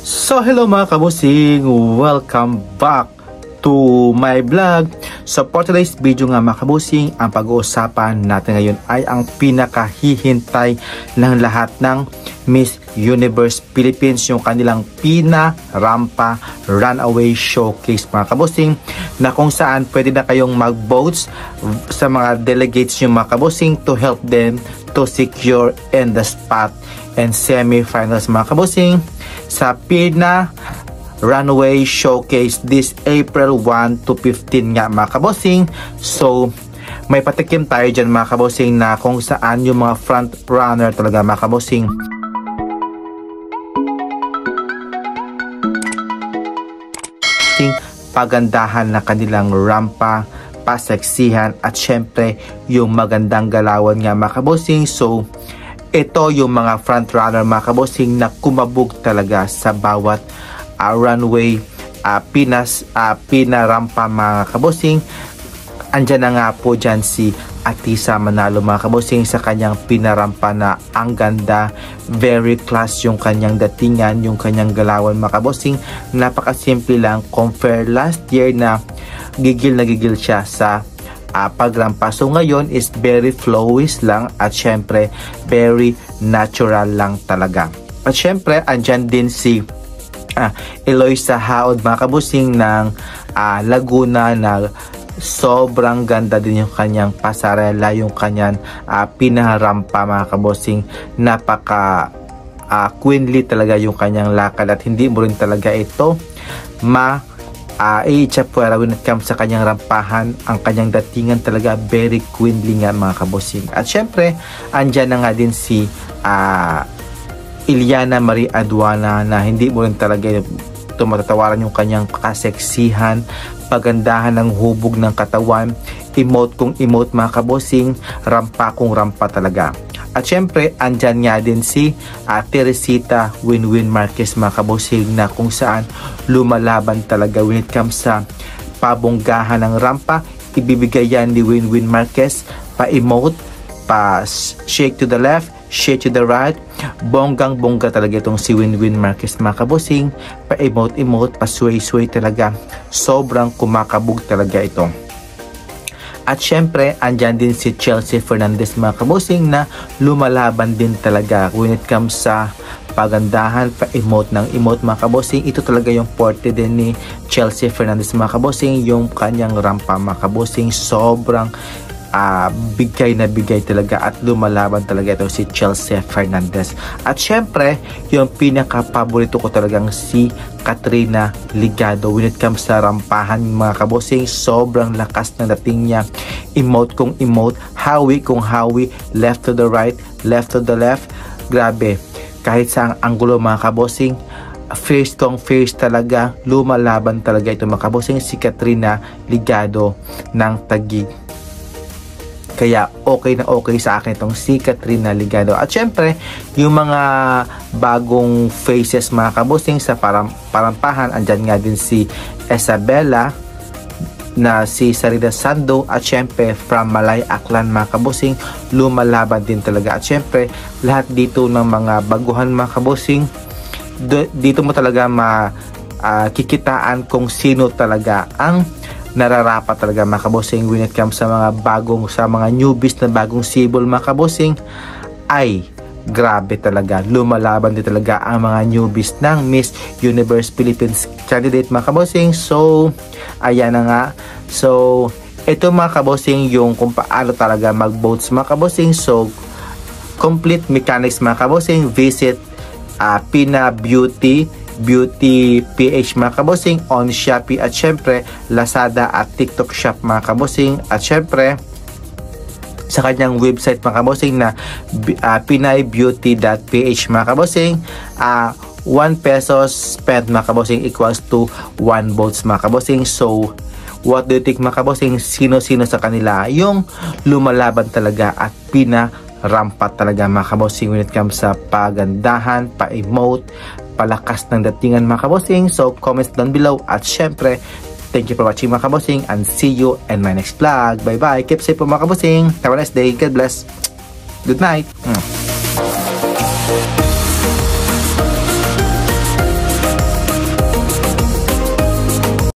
So hello mga kabusing, welcome back to my vlog. So for today's video nga mga kabusing, ang pag-uusapan natin ngayon ay ang pinakahihintay ng lahat ng Miss Universe Philippines, yung kanilang pina-rampa runaway showcase mga kabusing, na kung saan pwede na kayong mag-votes sa mga delegates nyo mga kabusing to help them to secure in the spot and semi-finals mga kabusing sa Pina Runaway Showcase this April 1 to 15 nga mga kabosing. So may patikim tayo dyan mga kabosing na kung saan yung mga front runner talaga mga kabosing pagandahan na kanilang rampa, paseksihan at syempre yung magandang galawan nga mga kabosing. So ito yung mga front runner mga kabosing na kumabog talaga sa bawat runway pinarampa mga kabosing. Andyan na nga po dyan si Atisa Manalo mga kabosing sa kanyang pinarampa na ang ganda, very class yung kanyang datingan, yung kanyang galawan mga kabosing. Napakasimple lang compare last year na gigil na gigil siya sa pagrampa. So ngayon is very flowist lang at syempre very natural lang talaga. At syempre andyan din si Eloisa Haod mga kabusing ng Laguna na sobrang ganda din yung kanyang pasarela, yung kanyang pinarampa mga kabusing. Napaka queenly talaga yung kanyang lakad at hindi mo rin talaga ito i-chapuera when it comes sa kanyang rampahan. Ang kanyang datingan talaga very queenly nga mga kabosing. At syempre andyan na nga din si Iliana Marie Aduana na hindi mo rin talaga ito matatawaran yung kanyang kaseksihan, pagandahan ng hubog ng katawan, emote kung emote mga kabosing, rampa kung rampa talaga. At syempre andyan nga din si Teresita Winwin Marquez mga kabosing na kung saan lumalaban talaga when it comes sa pabonggahan ng rampa. Ibibigay yan ni Winwin Marquez, pa-emote, pa-shake to the left, shake to the right. Bonggang bongga talaga itong si Winwin Marquez mga kabosing, pa-emote, pa-sway talaga. Sobrang kumakabog talaga ito. At syempre, andyan din si Chelsea Fernandez mga kabosing na lumalaban din talaga when it comes sa pagandahan, pa-emote ng emote mga kabosing. Ito talaga yung forte din ni Chelsea Fernandez mga kabosing, yung kanyang rampa mga kabosing. Sobrang bigay na bigay talaga at lumalaban talaga ito si Chelsea Fernandez. At syempre, yung pinaka-paborito ko talagang si Katrina Ligado when it comes sa rampahan mga kabosing. Sobrang lakas ng dating niya, emote kung emote, hawi kung hawi, left to the right, left to the left. Grabe, kahit sa anggulo mga kabosing, fierce kong fierce talaga, lumalaban talaga ito mga kabosing, si Katrina Ligado ng Taguig. Kaya okay na okay sa akin itong si Katrina Ligado. At syempre, yung mga bagong faces mga kabusing sa parampahan, andyan nga din si Isabella na si Sarida Sando. At syempre, from Malay Aklan mga kabusing, lumalaban din talaga. At syempre, lahat dito ng mga baguhan mga kabusing, dito mo talaga kikitaan kung sino talaga ang nararapat talaga mga kabosing when it comes sa mga newbies na bagong sibol mga kabosing. Ay grabe talaga, lumalaban din talaga ang mga newbies ng Miss Universe Philippines candidate mga kabosing. So ayan na nga. So ito mga kabosing yung kung paano talaga mag-votes mga kabosing. So complete mechanics mga kabosing, visit Pina Beauty PH mga kabosing on Shopee at syempre Lazada at TikTok Shop mga kabosing. At syempre sa kanyang website mga kabosing na pinaybeauty.ph mga kabosing, 1 pesos spent mga kabosing equals to 1 votes mga kabosing. So what do you think mga kabosing, sino-sino sa kanila yung lumalaban talaga at pinarampa talaga mga kabosing when it comes sa pagandahan, pa-emote, palakas ng datingan mga kabosing? So comments down below at syempre thank you for watching mga kabosing and see you in my next vlog. Bye bye, keep safe po mga kabosing, have a nice day, God bless, good night.